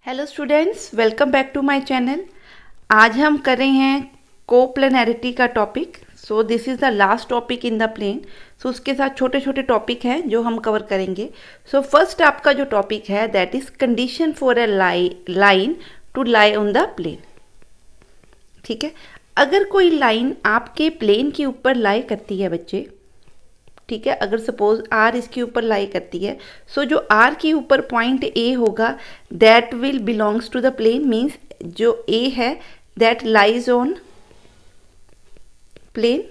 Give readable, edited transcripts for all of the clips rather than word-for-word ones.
Hello students, welcome back to my channel. आज हम कर रहे हैं कोप्लेनैरिटी का topic. So this is the last topic in the plane. सो उसके साथ छोटे छोटे टॉपिक हैं जो हम कवर करेंगे। सो फर्स्ट आपका जो टॉपिक है that is condition for a line to lie on the plane. ठीक है, अगर कोई लाइन आपके प्लेन के ऊपर लाई करती है बच्चे, ठीक है, अगर सपोज आर इसके ऊपर लाई करती है, सो जो आर के ऊपर पॉइंट ए होगा that will belongs to the plane, means जो ए है दैट लाइज ऑन प्लेन।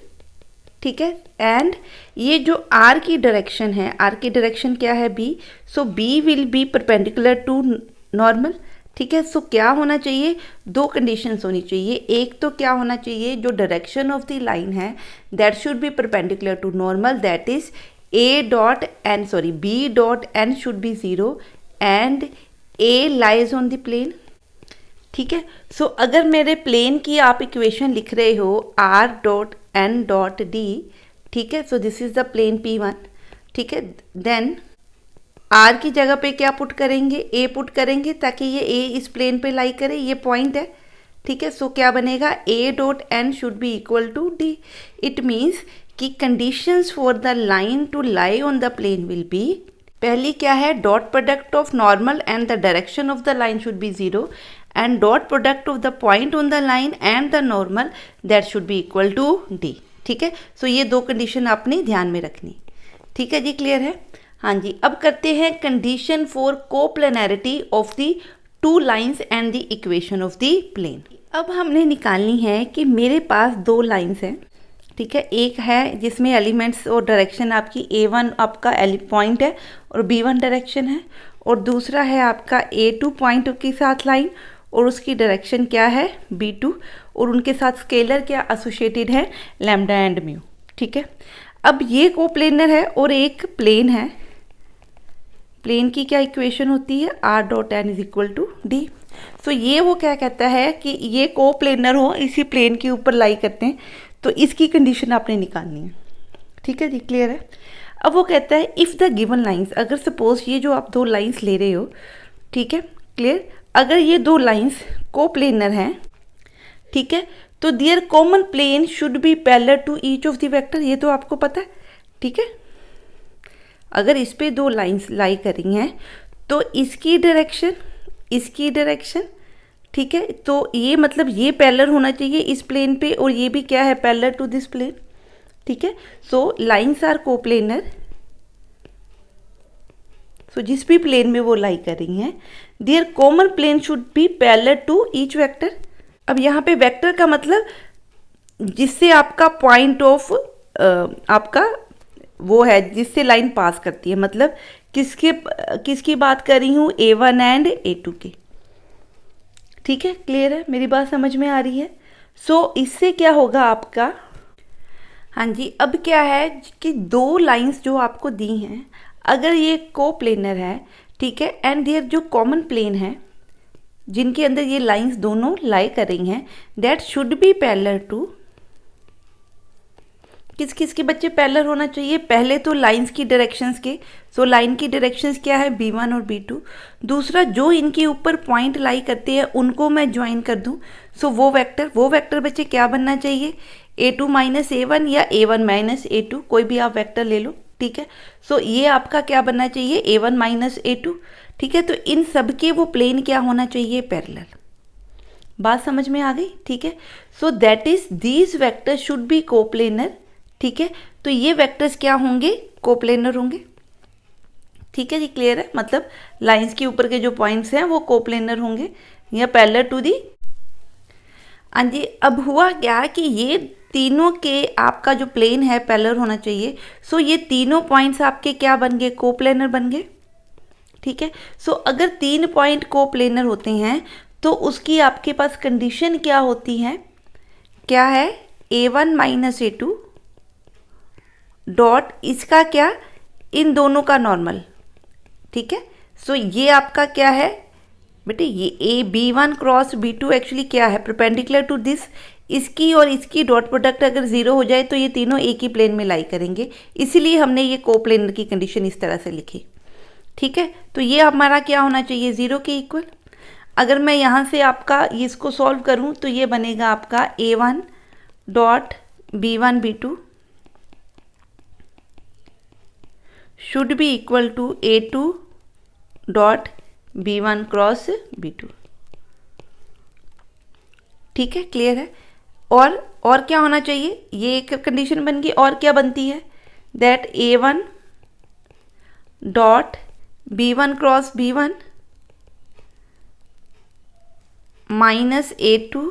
ठीक है, एंड ये जो आर की डायरेक्शन है, आर की डायरेक्शन क्या है B, so B will be perpendicular to normal. ठीक है, सो क्या होना चाहिए, दो कंडीशंस होनी चाहिए। एक तो क्या होना चाहिए, जो डायरेक्शन ऑफ द लाइन है that should be perpendicular to normal, that is B dot N should be zero and A lies on the plane. ठीक है, सो अगर मेरे प्लेन की आप इक्वेशन लिख रहे हो R dot N dot D, ठीक है, so this is the plane P1। ठीक है, देन आर की जगह पे क्या पुट करेंगे, ए पुट करेंगे ताकि ये ए इस प्लेन पे लाई करे, ये पॉइंट है। ठीक है, सो क्या बनेगा, A dot N should be equal to D. It means कि conditions for the line to lie on the plane will be, पहली क्या है, dot product of normal and the direction of the line should be zero and dot product of the point on the line and the normal that should be equal to D. ठीक है, सो ये दो condition आपने ध्यान में रखनी। ठीक है जी, क्लियर है। हाँ जी, अब करते हैं condition for coplanarity of the two lines and the equation of the plane. अब हमने निकालनी है कि मेरे पास दो लाइंस हैं। ठीक है, एक है जिसमें एलिमेंट्स और डायरेक्शन आपकी A1 आपका पॉइंट है और B1 डायरेक्शन है, और दूसरा है आपका A2 पॉइंट के साथ लाइन और उसकी डायरेक्शन क्या है B2, और उनके साथ स्केलर क्या एसोसिएटेड है, लैम्डा एंड म्यू। ठीक है, अब ये कोप्लेनर है और एक प्लेन है। प्लेन की क्या इक्वेशन होती है, R dot N is equal to D. So ये वो क्या कहता है कि ये कोप्लेनर हो, इसी प्लेन के ऊपर लाई करते हैं, तो इसकी कंडीशन आपने निकालनी है। ठीक है जी, क्लियर है। अब वो कहता है इफ़ द गिवन लाइंस, अगर सपोज ये जो आप दो लाइंस ले रहे हो, ठीक है, क्लियर, अगर ये दो लाइंस कोप्लेनर हैं, ठीक है, तो their common plane should be parallel to each of the vector, ये तो आपको पता है। ठीक है, अगर इस पे दो लाइंस लाई करी हैं तो इसकी डायरेक्शन, ठीक है, तो ये मतलब ये पैरेलल होना चाहिए इस प्लेन पे, और ये भी क्या है, पैरेलल टू दिस प्लेन। ठीक है, so lines are coplanar, so जिस भी प्लेन में वो लाई कर रही हैं their common plane should be parallel to each vector. अब यहाँ पे वेक्टर का मतलब जिससे आपका पॉइंट ऑफ आपका वो है जिससे लाइन पास करती है, मतलब किसकी बात कर रही हूँ, A1 एंड A2 की। ठीक है, क्लियर है, मेरी बात समझ में आ रही है। सो इससे क्या होगा आपका, हाँ जी, अब क्या है कि दो लाइंस जो आपको दी हैं, अगर ये कोप्लेनर है, ठीक है, एंड देयर जो कॉमन प्लेन है जिनके अंदर ये लाइंस दोनों लाई कर रही हैं that should be parallel to, किस किस के बच्चे पैरेलल होना चाहिए, पहले तो लाइंस की डायरेक्शंस के, सो लाइन की डायरेक्शंस क्या है, B1 और B2। दूसरा जो इनके ऊपर पॉइंट लाई करते हैं उनको मैं ज्वाइन कर दूं, सो वो वेक्टर बच्चे क्या बनना चाहिए, A2 माइनस A1 या A1 माइनस A2, कोई भी आप वेक्टर ले लो। ठीक है, सो ये आपका क्या बनना चाहिए, A1 माइनस A2। ठीक है, तो इन सब के वो प्लेन क्या होना चाहिए, पैरेलल। बात समझ में आ गई। ठीक है, so that is these vector should be coplanar. ठीक है, तो ये वेक्टर्स क्या होंगे, कोप्लेनर होंगे। ठीक है जी, क्लियर है, मतलब लाइंस के ऊपर के जो पॉइंट्स हैं वो कोप्लेनर होंगे या पैरेलल टू दी। हाँ जी, अब हुआ क्या कि ये तीनों के आपका जो प्लेन है पैरेलल होना चाहिए, सो ये तीनों पॉइंट्स आपके क्या बन गए, कोप्लेनर बन गए। ठीक है, सो अगर तीन पॉइंट कोप्लेनर होते हैं तो उसकी आपके पास कंडीशन क्या होती है, क्या है, A1 माइनस A2 डॉट इसका क्या, इन दोनों का नॉर्मल। ठीक है, सो ये आपका क्या है बेटे, ये B1 क्रॉस B2 एक्चुअली क्या है, परपेंडिकुलर टू दिस, इसकी और इसकी डॉट प्रोडक्ट अगर ज़ीरो हो जाए तो ये तीनों एक ही प्लेन में लाई करेंगे, इसीलिए हमने ये कोप्लेनर की कंडीशन इस तरह से लिखी। ठीक है, तो ये हमारा क्या होना चाहिए, ज़ीरो के इक्वल। अगर मैं यहाँ से आपका इसको सॉल्व करूँ तो ये बनेगा आपका A1 dot B1 B2 should be equal to A2 dot B1 cross B2। ठीक है, क्लियर है। और क्या होना चाहिए, ये एक कंडीशन बन गई। और क्या बनती है, that A1 dot B1 cross B1 minus A2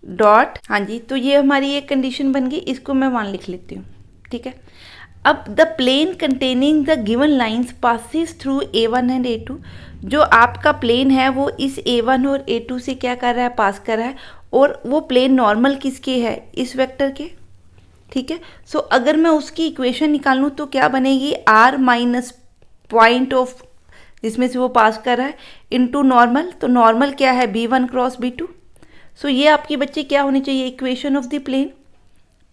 dot, हाँ जी, तो ये हमारी एक कंडीशन बन गई। इसको मैं 1 लिख लेती हूँ। ठीक है, अब the plane containing the given lines passes through A1 and A2, जो आपका प्लेन है वो इस A1 और A2 से क्या कर रहा है, पास कर रहा है। और वो प्लेन नॉर्मल किसके है, इस वेक्टर के। ठीक है, सो अगर मैं उसकी इक्वेशन निकालूँ तो क्या बनेगी, R माइनस पॉइंट ऑफ जिसमें से वो पास कर रहा है इनटू नॉर्मल। तो नॉर्मल क्या है, B1 क्रॉस B2। सो ये आपकी बच्चे क्या होनी चाहिए, इक्वेशन ऑफ द प्लेन।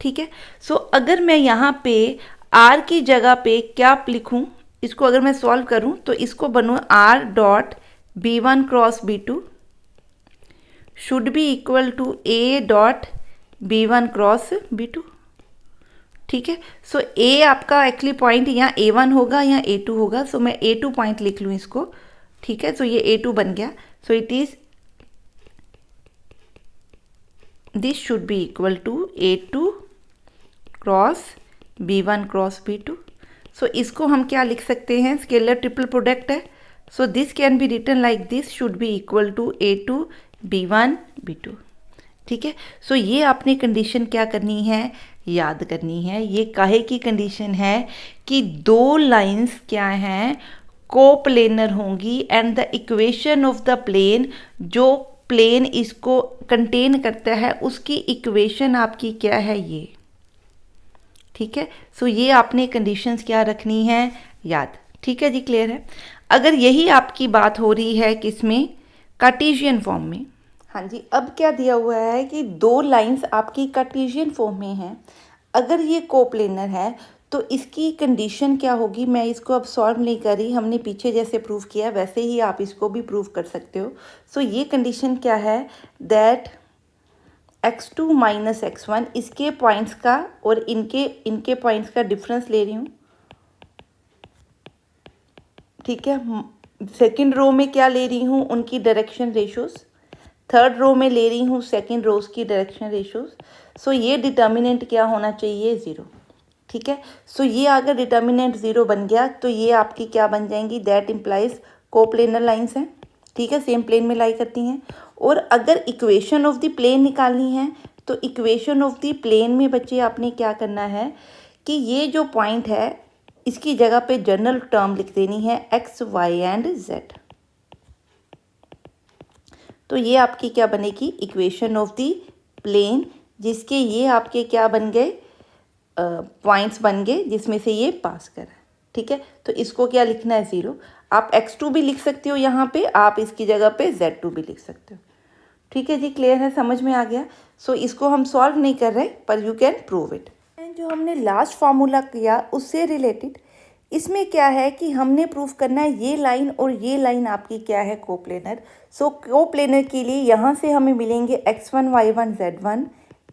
ठीक है, सो अगर मैं यहाँ पे R की जगह पे क्या लिखूँ, इसको अगर मैं सॉल्व करूँ तो इसको बनूँ R dot B1 cross B2 should be equal to A dot B1 cross B2। ठीक है, सो A आपका एक्चुअली पॉइंट यहाँ A1 होगा या A2 होगा। सो मैं A2 पॉइंट लिख लूँ इसको। ठीक है, सो ये A2 बन गया। So it is this should be equal to A2 cross B1 cross B2। So इसको हम क्या लिख सकते हैं, स्केलर ट्रिपल प्रोडक्ट है। So this can be written like this should be equal to A2 B1 B2। ठीक है, सो ये आपने कंडीशन क्या करनी है, याद करनी है। ये काहे की कंडीशन है कि दो लाइंस क्या हैं, कोप्लेनर होंगी and the equation of the plane, जो प्लेन इसको कंटेन करता है उसकी इक्वेशन आपकी क्या है, ये। ठीक है, सो ये आपने कंडीशंस क्या रखनी है, याद। ठीक है जी, क्लियर है। अगर यही आपकी बात हो रही है किसमें, कार्टेशियन फॉर्म में। हाँ जी, अब क्या दिया हुआ है कि दो लाइंस आपकी कार्टेशियन फॉर्म में हैं। अगर ये कोप्लेनर है तो इसकी कंडीशन क्या होगी, मैं इसको अब सॉल्व नहीं कर रही, हमने पीछे जैसे प्रूव किया वैसे ही आप इसको भी प्रूव कर सकते हो। सो ये कंडीशन क्या है, दैट x2 माइनस x1 इसके पॉइंट्स का और इनके पॉइंट्स का डिफरेंस ले रही हूँ। ठीक है, सेकंड रो में क्या ले रही हूँ, उनकी डायरेक्शन रेशोज। थर्ड रो में ले रही हूँ सेकंड रोज की डायरेक्शन रेशोज। सो ये डिटर्मिनेंट क्या होना चाहिए, 0। ठीक है, सो ये अगर डिटर्मिनेंट 0 बन गया तो ये आपकी क्या बन जाएंगी, दैट इम्प्लाइज कोप्लेनर लाइंस हैं। ठीक है, सेम प्लेन में लाई करती हैं। और अगर इक्वेशन ऑफ द प्लेन निकालनी है तो इक्वेशन ऑफ द प्लेन में बच्चे आपने क्या करना है कि ये जो पॉइंट है इसकी जगह पे जनरल टर्म लिख देनी है x, y एंड z। तो ये आपकी क्या बनेगी, इक्वेशन ऑफ द प्लेन, जिसके ये आपके क्या बन गए, पॉइंट्स बन गए जिसमें से ये पास कर रहा है। ठीक है, तो इसको क्या लिखना है, 0। आप x2 भी लिख सकते हो यहाँ पे, आप इसकी जगह पे z2 भी लिख सकते हो। ठीक है जी, क्लियर है, समझ में आ गया। सो इसको हम सॉल्व नहीं कर रहे पर यू कैन प्रूव इट। जो हमने लास्ट फार्मूला किया उससे रिलेटेड इसमें क्या है कि हमने प्रूफ करना है ये लाइन और ये लाइन आपकी क्या है, कोप्लेनर। सो कोप्लेनर के लिए यहाँ से हमें मिलेंगे x1 y1 z1,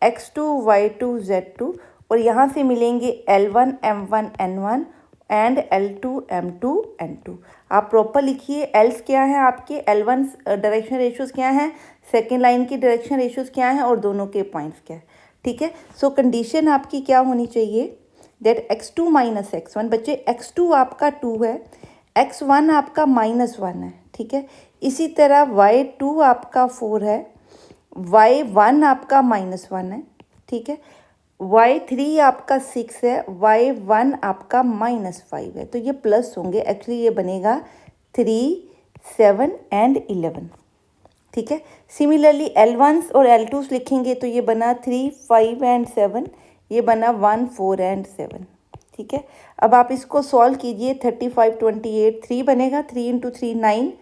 x2 y2 z2 और यहाँ से मिलेंगे L1 m1 n1 and L2 m2 n2। आप प्रॉपर लिखिए, एल्स क्या है आपके, L1 डायरेक्शन रेशियोज क्या हैं, सेकेंड लाइन की डायरेक्शन रेशियोज क्या हैं और दोनों के पॉइंट्स क्या है। ठीक है, सो कंडीशन आपकी क्या होनी चाहिए, दैट x2 माइनस x1। बच्चे x2 आपका 2 है, x1 आपका -1 है। ठीक है, इसी तरह y2 आपका 4 है, y1 आपका -1 है। ठीक है, y3 आपका 6 है, y1 आपका -5 है। तो ये प्लस होंगे, एक्चुअली ये बनेगा 3, 7 एंड 11। ठीक है, सिमिलरली L1s और L2s लिखेंगे तो ये बना 3, 5 एंड 7, ये बना 1, 4 एंड 7। ठीक है, अब आप इसको सॉल्व कीजिए, 35, 28, 3 बनेगा, 3 इंटू 3 9,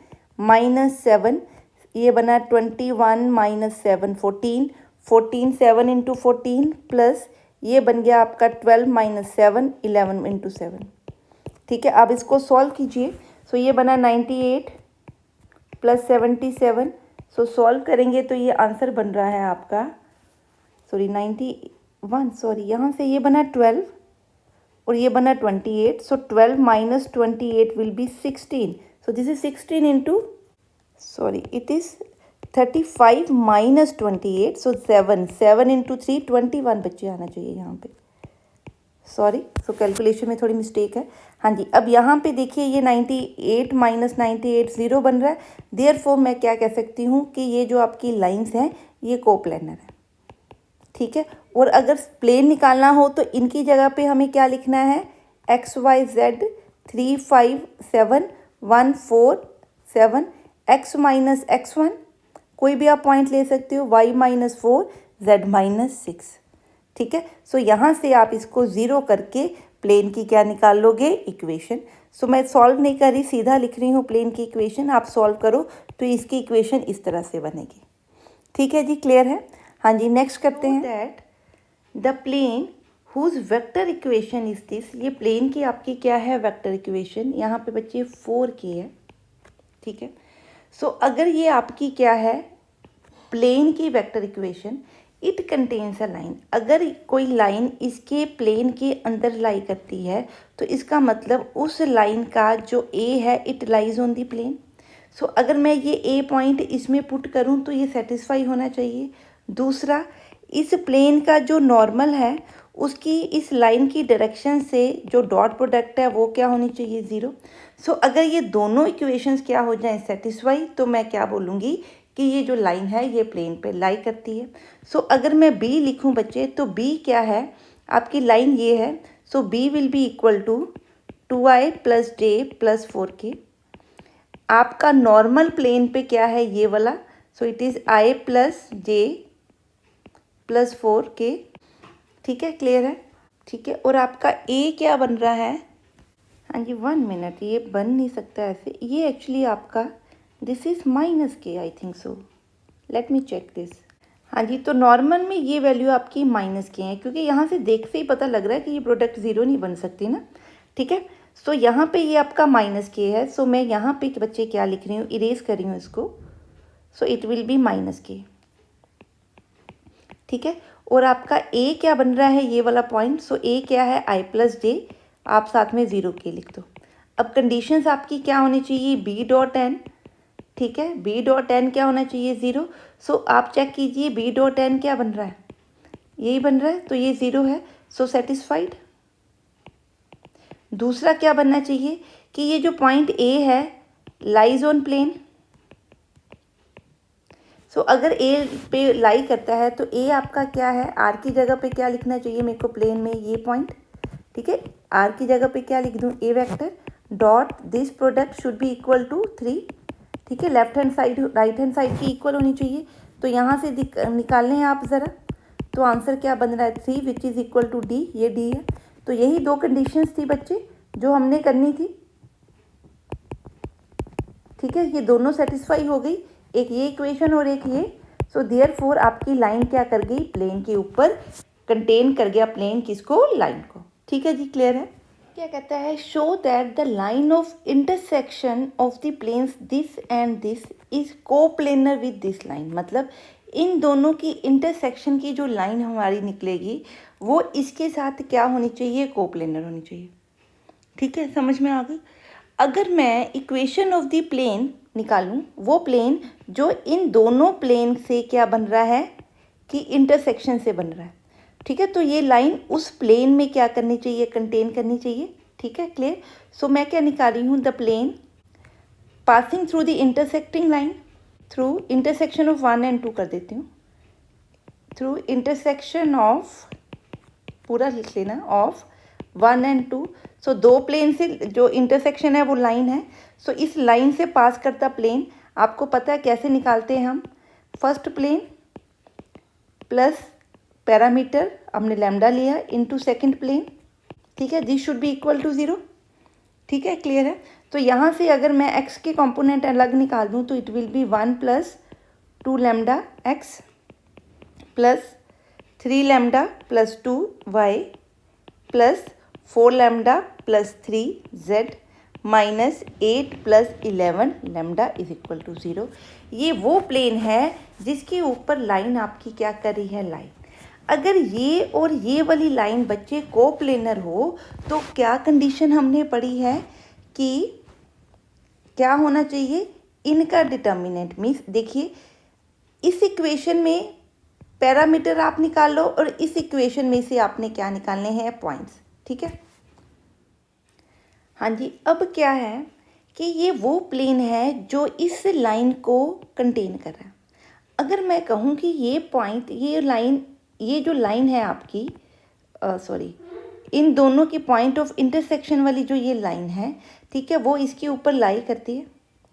-7 ये बना 21 -7 14, 14 7 इंटू 14 प्लस ये बन गया आपका 12 -7 11 इंटू 7। ठीक है, अब इसको सॉल्व कीजिए। सो ये बना 98 प्लस 77। सो सॉल्व करेंगे तो ये आंसर बन रहा है आपका, सॉरी 91, सॉरी यहाँ से ये बना 12 और ये बना 28। सो 12 minus 28 will be 16। So this is 16 into, sorry it is 35 minus 28। So 7 into 3 21 बच्चे आना चाहिए यहाँ पे, सॉरी। सो कैलकुलेशन में थोड़ी मिस्टेक है। हाँ जी, अब यहाँ पे देखिए ये 98 माइनस 98 0 बन रहा है। देयरफॉर मैं क्या कह सकती हूँ कि ये जो आपकी लाइंस हैं ये कोप्लेनर है, ठीक है। और अगर प्लेन निकालना हो तो इनकी जगह पे हमें क्या लिखना है, x y z 3 5 7 1 4 7, x minus x1, कोई भी आप पॉइंट ले सकते हो, y माइनस 4 z माइनस 6, ठीक है। सो यहाँ से आप इसको ज़ीरो करके प्लेन की क्या निकाल लोगे, इक्वेशन। सो मैं सॉल्व नहीं कर रही, सीधा लिख रही हूँ प्लेन की इक्वेशन। आप सॉल्व करो तो इसकी इक्वेशन इस तरह से बनेगी, ठीक है जी, क्लियर है। हाँ जी, नेक्स्ट करते हैं। That the plane whose vector equation is this, ये प्लेन की आपकी क्या है, वेक्टर इक्वेशन। यहाँ पे बच्चे 4k है, ठीक है। सो अगर ये आपकी क्या है, प्लेन की vector equation, it contains a line, अगर कोई लाइन इसके प्लेन के अंदर लाई करती है तो इसका मतलब उस लाइन का जो ए है it lies on the plane. So अगर मैं ये ए पॉइंट इसमें पुट करूँ तो ये सेटिस्फाई होना चाहिए। दूसरा, इस प्लेन का जो नॉर्मल है उसकी इस लाइन की डायरेक्शन से जो डॉट प्रोडक्ट है वो क्या होनी चाहिए, 0। सो अगर ये दोनों इक्वेशंस क्या हो जाएं, सेटिस्फाई, तो मैं क्या बोलूँगी कि ये जो लाइन है ये प्लेन पे लाई करती है। सो अगर मैं बी लिखूँ बच्चे, तो बी क्या है, आपकी लाइन ये है। So B will be equal to 2i plus J plus 4k। आपका नॉर्मल प्लेन पे क्या है, ये वाला। So it is i plus J plus 4k, ठीक है, क्लियर है, ठीक है। और आपका ए क्या बन रहा है, हाँ जी 1 मिनट, ये बन नहीं सकता ऐसे, ये एक्चुअली आपका this is minus k, I think so, let me check this. हाँ जी, तो नॉर्मल में ये वैल्यू आपकी माइनस के है, क्योंकि यहाँ से देख से ही पता लग रहा है कि ये प्रोडक्ट 0 नहीं बन सकती ना, ठीक है। सो यहाँ पे ये आपका माइनस के है। सो मैं यहाँ पे बच्चे क्या लिख रही हूँ, इरेज कर रही हूँ इसको। So it will B minus के, ठीक है। और आपका ए क्या बन रहा है, ये वाला पॉइंट। सो ए क्या है, i प्लस जे, आप साथ में 0k लिख दो। अब कंडीशंस आपकी क्या होनी चाहिए, बी डॉट एन, ठीक है, बी डॉट एन क्या होना चाहिए, 0। सो आप चेक कीजिए बी डॉट एन क्या बन रहा है, यही बन रहा है, तो ये 0 है। So satisfied. दूसरा क्या बनना चाहिए कि ये जो पॉइंट ए है लाइज ऑन प्लेन। सो अगर ए पे लाई करता है तो ए आपका क्या है, आर की जगह पे क्या लिखना चाहिए मेरे को, प्लेन में ये पॉइंट, ठीक है। आर की जगह पे क्या लिख दूँ, A vector dot this product should be equal to 3, ठीक है। Left hand side right hand side की इक्वल होनी चाहिए। तो यहाँ से निकाल लें आप ज़रा, तो आंसर क्या बन रहा है, 3 which is equal to d, ये डी है। तो यही दो कंडीशंस थी बच्चे जो हमने करनी थी, ठीक है। ये दोनों सेटिस्फाई हो गई, एक ये इक्वेशन और एक ये। सो देयरफॉर आपकी लाइन क्या कर गई, प्लेन के ऊपर कंटेन कर गया, प्लेन किसको, लाइन को, ठीक है जी, क्लियर है। क्या कहता है, show that the line of intersection of the planes this and this is coplanar with this line. मतलब इन दोनों की इंटरसेक्शन की जो लाइन हमारी निकलेगी वो इसके साथ क्या होनी चाहिए, कोप्लेनर होनी चाहिए, ठीक है, समझ में आ गई। अगर मैं इक्वेशन ऑफ द प्लेन निकालूं, वो प्लेन जो इन दोनों प्लेन से क्या बन रहा है कि इंटरसेक्शन से बन रहा है, ठीक है। तो ये लाइन उस प्लेन में क्या करनी चाहिए, कंटेन करनी चाहिए, ठीक है, क्लियर। सो मैं क्या निकाल रही हूँ, the plane passing through the intersecting line, through intersection of 1 and 2 कर देती हूँ, थ्रू इंटरसेक्शन ऑफ, पूरा लिख लेना, ऑफ 1 एंड 2। सो दो प्लेन से जो इंटरसेक्शन है वो लाइन है। सो इस लाइन से पास करता प्लेन, आपको पता है कैसे निकालते हैं हम, फर्स्ट प्लेन प्लस पैरामीटर हमने लैम्डा लिया इनटू सेकंड प्लेन, ठीक है, this should be equal to 0, ठीक है, क्लियर है। तो यहाँ से अगर मैं x के कंपोनेंट अलग निकाल दूँ तो it will be 1 plus 2 lambda x plus 3 lambda plus 2 y plus 4 lambda plus 3 z minus 8 plus 11 lambda is equal to 0। ये वो प्लेन है जिसके ऊपर लाइन आपकी क्या कर रही है, लाइन। अगर ये और ये वाली लाइन बच्चे कोप्लेनर हो तो क्या कंडीशन हमने पढ़ी है कि क्या होना चाहिए, इनका डिटर्मिनेंट मीन्स, देखिए इस इक्वेशन में पैरामीटर आप निकाल लो और इस इक्वेशन में से आपने क्या निकालने हैं, पॉइंट्स। ठीक है, हाँ जी। अब क्या है कि ये वो प्लेन है जो इस लाइन को कंटेन कर रहा है। अगर मैं कहूँ कि ये पॉइंट, ये लाइन, ये जो लाइन है आपकी, सॉरी, इन दोनों की पॉइंट ऑफ इंटरसेक्शन वाली जो ये लाइन है, ठीक है, वो इसके ऊपर लाई करती है।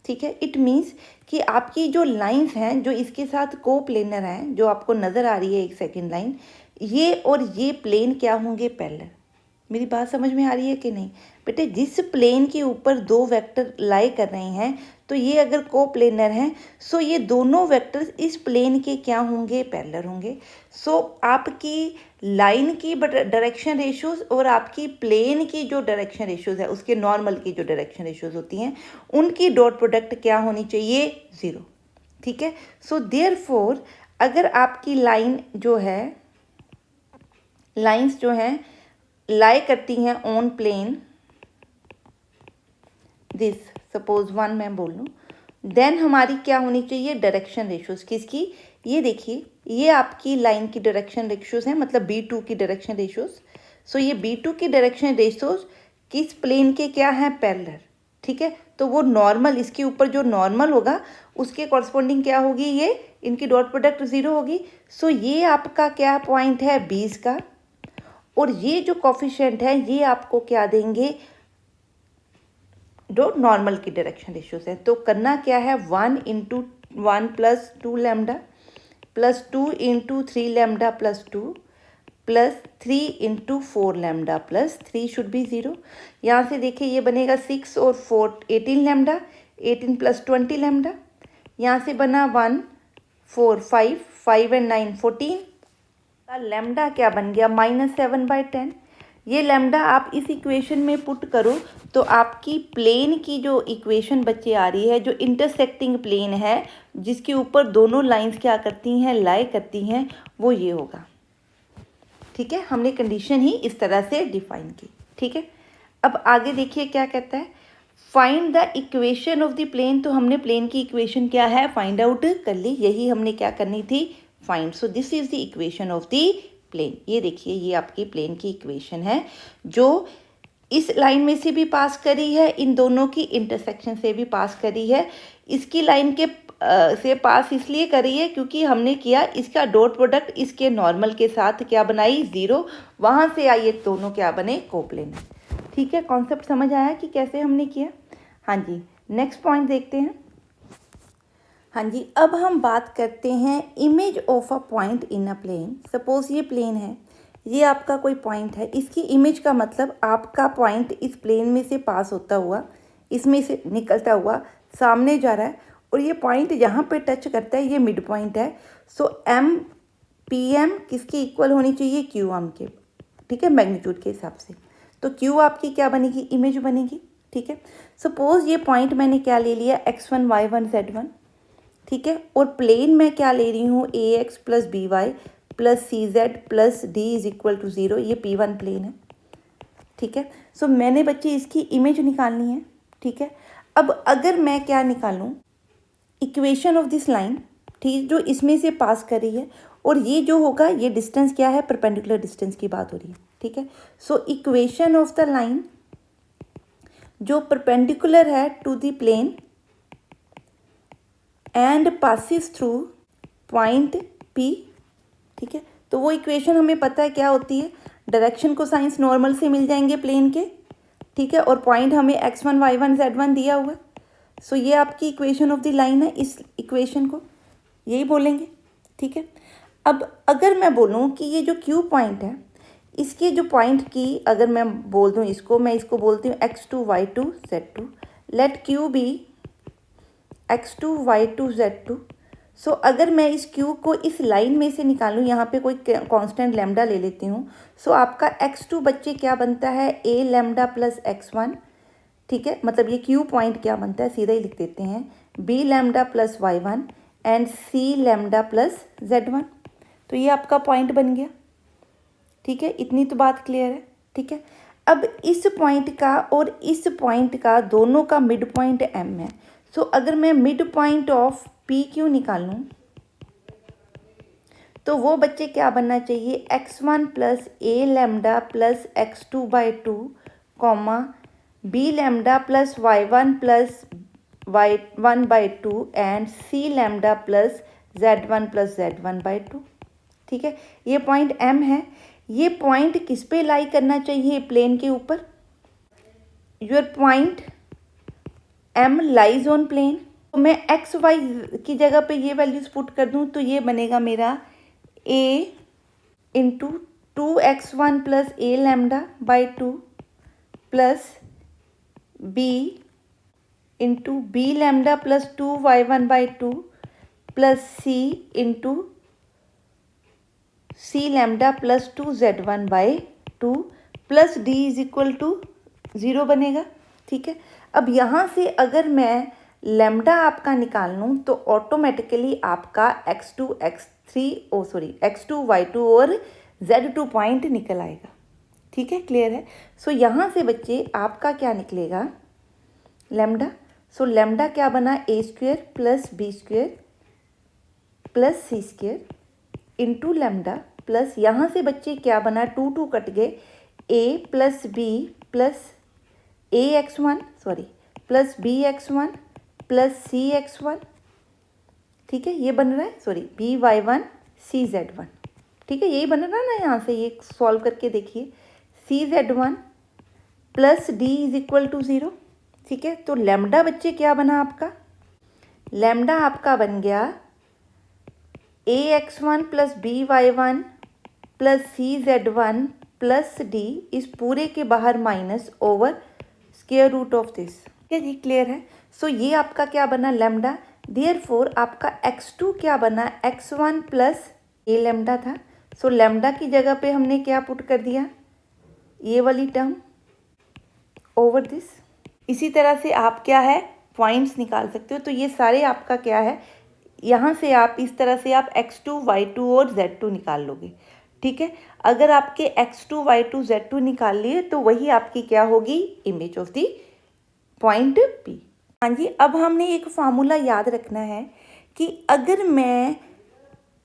ठीक है, इट मीन्स कि आपकी जो लाइंस हैं जो इसके साथ कोप्लेनर हैं, जो आपको नज़र आ रही है एक सेकंड लाइन, ये और ये प्लेन क्या होंगे, पैरेलल। मेरी बात समझ में आ रही है कि नहीं बेटे? जिस प्लेन के ऊपर दो वेक्टर लाई कर रहे हैं तो ये अगर कोप्लेनर हैं, सो ये दोनों वेक्टर्स इस प्लेन के क्या होंगे, पैरेलल होंगे। सो आपकी लाइन की डायरेक्शन रेशियोज और आपकी प्लेन की जो डायरेक्शन रेशियोज है, उसके नॉर्मल की जो डायरेक्शन रेशियोज होती हैं, उनकी डॉट प्रोडक्ट क्या होनी चाहिए, 0। ठीक है, सो देयरफॉर अगर आपकी लाइन जो है, लाइंस जो हैं लाई करती हैं ऑन प्लेन दिस, सपोज 1 मैं बोल लूँ, देन हमारी क्या होनी चाहिए, डायरेक्शन रेशियोज किसकी, ये देखिए ये आपकी लाइन की डायरेक्शन रेशियोज हैं, मतलब B2 की डायरेक्शन रेशियोज। सो ये B2 की डायरेक्शन रेशियोज किस प्लेन के क्या हैं, पैरेलल। ठीक है, तो वो नॉर्मल, इसके ऊपर जो नॉर्मल होगा उसके कॉरस्पॉन्डिंग क्या होगी, ये इनकी डॉट प्रोडक्ट 0 होगी। सो ये आपका क्या पॉइंट है, 20 का, और ये जो कॉफिशिएंट है ये आपको क्या देंगे, जो नॉर्मल की डायरेक्शन रेशियोज है। तो करना क्या है, 1 into 1 plus 2 lambda plus 2 into 3 lambda plus 2 plus 3 into 4 lambda plus 3 should be 0। यहाँ से देखिए ये बनेगा 6 और 4 18 लैम्डा, 18 प्लस 20 लैम्डा। यहाँ से बना 1 4 5 5 एंड 9 14 का लैम्डा क्या बन गया, -7/10। ये लैम्डा आप इस इक्वेशन में पुट करो तो आपकी प्लेन की जो इक्वेशन बच्चे आ रही है, जो इंटरसेक्टिंग प्लेन है जिसके ऊपर दोनों लाइंस क्या करती हैं, लाई करती हैं, वो ये होगा। ठीक है, हमने कंडीशन ही इस तरह से डिफाइन की। ठीक है, अब आगे देखिए क्या कहता है, find the equation of the plane. तो हमने प्लेन की इक्वेशन क्या है, फाइंड आउट कर ली, यही हमने क्या करनी थी, find. So this is the equation of the plane. ये देखिए ये आपकी प्लेन की इक्वेशन है जो इस लाइन में से भी पास करी है, इन दोनों की इंटरसेक्शन से भी पास करी है। इसकी लाइन के से पास इसलिए करी है क्योंकि हमने किया इसका डॉट प्रोडक्ट इसके नॉर्मल के साथ क्या बनाई, 0। वहाँ से आइए दोनों क्या बने, कोप्लेन। ठीक है, कॉन्सेप्ट समझ आया कि कैसे हमने किया। हाँ जी, नेक्स्ट पॉइंट देखते हैं। हाँ जी, अब हम बात करते हैं image of a point in a plane. Suppose ये प्लेन है, ये आपका कोई पॉइंट है, इसकी इमेज का मतलब आपका पॉइंट इस प्लेन में से पास होता हुआ, इसमें से निकलता हुआ सामने जा रहा है, और ये पॉइंट यहाँ पे टच करता है, ये मिड पॉइंट है। सो PM किसके इक्वल होनी चाहिए, QM के। ठीक है, मैग्नीट्यूड के हिसाब से। तो Q आपकी क्या बनेगी, इमेज बनेगी। ठीक है, सपोज ये पॉइंट मैंने क्या ले लिया, X1 Y1 Z1। ठीक है, और प्लेन में क्या ले रही हूँ, AX plus BY plus CZ plus D is equal to 0। ये P1 प्लेन है। ठीक है, सो मैंने बच्चे इसकी इमेज निकालनी है। ठीक है, अब अगर मैं क्या निकालूं, इक्वेशन ऑफ दिस लाइन, ठीक, जो इसमें से पास कर रही है, और ये जो होगा ये डिस्टेंस क्या है, परपेंडिकुलर डिस्टेंस की बात हो रही है। ठीक है, so equation of the line जो परपेंडिकुलर है to the plane and passes through point P। ठीक है, तो वो इक्वेशन हमें पता है क्या होती है, डायरेक्शन को साइंस नॉर्मल से मिल जाएंगे प्लेन के। ठीक है, और पॉइंट हमें X1 Y1 Z1 दिया हुआ। सो ये आपकी इक्वेशन ऑफ द लाइन है, इस इक्वेशन को यही बोलेंगे। ठीक है, अब अगर मैं बोलूँ कि ये जो Q पॉइंट है, इसके जो पॉइंट की अगर मैं बोल दूँ इसको, मैं इसको बोलती हूँ X2 Y2 Z2। Late Q B X2 Y2 Z2। सो अगर मैं इस Q को इस लाइन में से निकालूं, यहाँ पे कोई कांस्टेंट लैम्डा ले लेती हूँ। सो आपका X2 बच्चे क्या बनता है, A लैम्डा प्लस X1। ठीक है, मतलब ये क्यू पॉइंट क्या बनता है, सीधा ही लिख देते हैं, b lambda plus y1 and c lambda plus z1। तो ये आपका पॉइंट बन गया। ठीक है, इतनी तो बात क्लियर है। ठीक है, अब इस पॉइंट का और इस पॉइंट का दोनों का मिड पॉइंट m है। सो अगर मैं mid point of p q निकालूं तो वो बच्चे क्या बनना चाहिए, x1 plus a lambda plus x2 by 2 comma b lambda plus y1 plus y1 by 2 and c lambda plus z1 by 2। ठीक है, ये पॉइंट m है। ये पॉइंट किस पे लाई करना चाहिए, प्लेन के ऊपर। Your point m lies on plane. तो मैं एक्स वाई की जगह पे ये वैल्यूज पुट कर दूं तो ये बनेगा मेरा a into 2x1 plus a lambda by 2 plus b into b lambda plus 2y1 by 2 plus c into c lambda plus 2z1 by 2 plus d is equal to 0 बनेगा। ठीक है, अब यहाँ से अगर मैं लैम्डा आपका निकाल लूँ तो ऑटोमेटिकली आपका x2 y2 और z2 पॉइंट निकल आएगा। ठीक है, क्लियर है। सो यहाँ से बच्चे आपका क्या निकलेगा, लैम्डा। सो लैम्डा क्या बना, a square plus b square plus c square into lambda plus यहाँ से बच्चे क्या बना, 2 कट गए, a plus b plus plus bx1 plus cx1। ठीक है, ये बन रहा है by1 cz1। ठीक है, यही बन रहा है ना, यहाँ से ये सॉल्व करके देखिए, cz1 plus d is equal to 0। ठीक है, तो लैम्डा बच्चे क्या बना आपका, लैम्डा आपका बन गया ax1 plus by1 plus cz1 plus d, इस पूरे के बाहर minus over square root of this. ठीक है जी, क्लियर है। सो ये आपका क्या बना, लैम्डा। देयरफॉर आपका x2 क्या बना, x1 प्लस ए लैम्डा था। सो लैम्डा की जगह पे हमने क्या पुट कर दिया, ये वाली टर्म ओवर दिस। इसी तरह से आप क्या है, पॉइंट्स निकाल सकते हो। तो ये सारे आपका क्या है, यहाँ से आप इस तरह से आप x2 y2 और z2 निकाल लोगे। ठीक है, अगर आपके x2 y2 z2 निकाल लिए तो वही आपकी क्या होगी, image of the point P। हाँ जी, अब हमने एक फार्मूला याद रखना है कि अगर मैं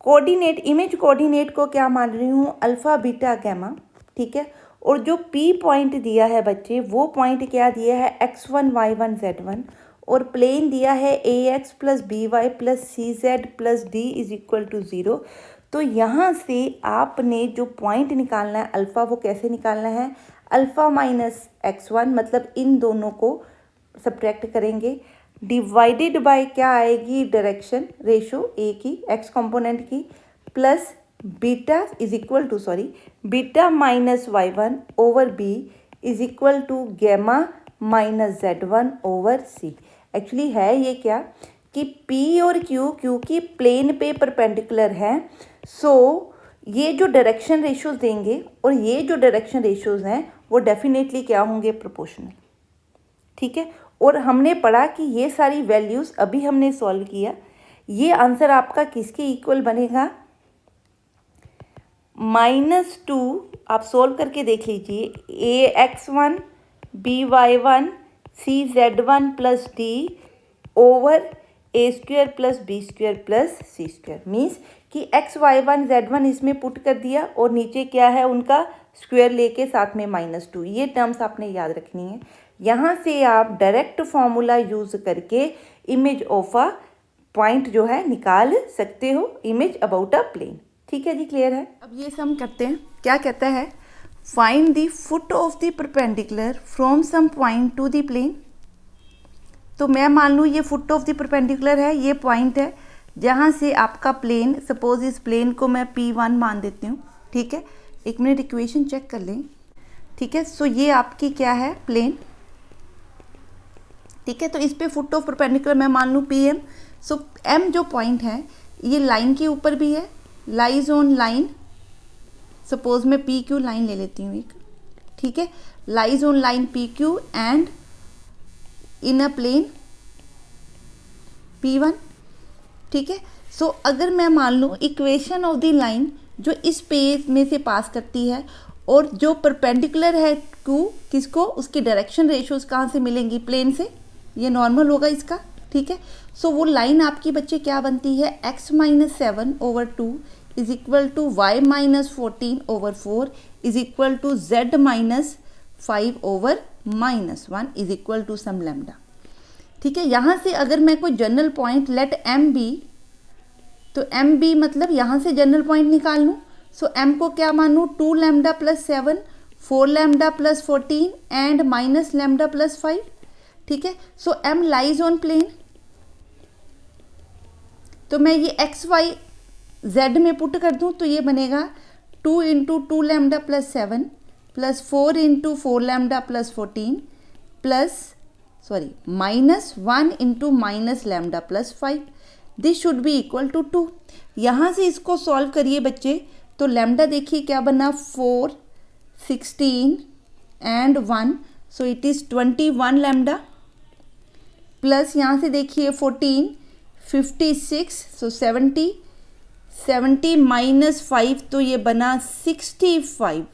कोऑर्डिनेट, इमेज कोऑर्डिनेट को क्या मान रही हूँ, अल्फ़ा बीटा गैमा। ठीक है, और जो P पॉइंट दिया है बच्चे, वो पॉइंट क्या दिया है, x1 y1 z1, और प्लेन दिया है ax plus by plus cz plus d is equal to 0। तो यहाँ से आपने जो पॉइंट निकालना है अल्फ़ा, वो कैसे निकालना है, अल्फ़ा माइनस x1, मतलब इन दोनों को सब्ट्रैक्ट करेंगे, डिवाइडेड बाय क्या आएगी, डायरेक्शन रेशो a की, x कंपोनेंट की, plus beta is equal to beta minus y1 over b is equal to gamma minus z1 over c। Actually है ये क्या कि P और Q क्योंकि प्लेन पे परपेंडिकुलर है, सो ये जो डायरेक्शन रेशियोज देंगे और ये जो डायरेक्शन रेशियोज हैं वो डेफिनेटली क्या होंगे, प्रोपोर्शनल। ठीक है, और हमने पढ़ा कि ये सारी वैल्यूज़ अभी हमने सॉल्व किया, ये आंसर आपका किसके इक्वल बनेगा, -2। आप सोल्व करके देख लीजिए, ax1 by1 cz1 plus d over a square plus b square plus c square. Means कि x y1 z1 इसमें पुट कर दिया और नीचे क्या है उनका स्क्वायर लेके साथ में -2। ये टर्म्स आपने याद रखनी है। यहाँ से आप डायरेक्ट फॉर्मूला यूज़ करके इमेज ऑफ अ पॉइंट जो है निकाल सकते हो, इमेज अबाउट अ प्लेन। ठीक है जी, क्लियर है। अब ये सम करते हैं, क्या कहता है, find the foot of the perpendicular from some point to the plane. तो मैं मान लूँ ये फुट ऑफ द परपेंडिकुलर है, ये पॉइंट है जहाँ से आपका प्लेन, सपोज इस प्लेन को मैं P1 मान देती हूँ। ठीक है, एक मिनट इक्वेशन चेक कर लें। ठीक है, सो ये आपकी क्या है, प्लेन। ठीक है, तो इस पे फुट ऑफ परपेंडिकुलर मैं मान लूँ PM। सो M जो पॉइंट है ये लाइन के ऊपर भी है, लाइज ऑन लाइन। सपोज मैं PQ लाइन ले लेती हूँ एक। ठीक है, lies on line PQ and in a plane P1, ठीक है। सो अगर मैं मान लूँ इक्वेशन ऑफ द लाइन जो इस पेज में से पास करती है और जो परपेंडिकुलर है टू किसको, उसकी डायरेक्शन रेशियोज कहाँ से मिलेंगी, प्लेन से, ये नॉर्मल होगा इसका, ठीक है। सो वो लाइन आपकी बच्चे क्या बनती है, x-7/2 is equal to y-14/4 is equal to z-5/-1 is equal to some lambda, ठीक है। यहाँ से अगर मैं कोई general point let m be, तो m बी मतलब यहाँ से जनरल पॉइंट निकाल लूँ। सो m को क्या मानूँ, 2 lambda plus 7, 4 lambda plus 14 and minus lambda plus 5, ठीक है। So m lies on plane, तो मैं ये x y z में पुट कर दूँ तो ये बनेगा 2 into 2 lambda plus 7 plus 4 into 4 lambda plus 14 plus minus 1 into minus lambda plus 5, this should be equal to 2। यहाँ से इसको सॉल्व करिए बच्चे, तो लैम्डा देखिए क्या बना, 4, 16 and 1, so it is 21 lambda, plus यहाँ से देखिए 14, 56, सो 70 माइनस 5, तो ये बना 65,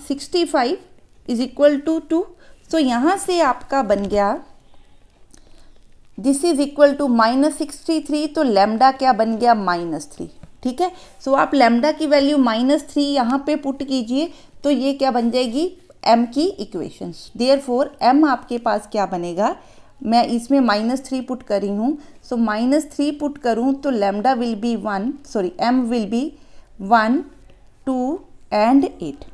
65 इज इक्वल टू 2। सो यहाँ से आपका बन गया दिस इज इक्वल टू -63, तो लैम्डा क्या बन गया, -3, ठीक है। सो आप लैम्डा की वैल्यू -3 यहाँ पे पुट कीजिए तो ये क्या बन जाएगी, m की इक्वेशंस। देयरफॉर m आपके पास क्या बनेगा, मैं इसमें -3 पुट करी हूँ, सो -3 पुट करूँ तो lambda will be m will be 1, 2 and 8,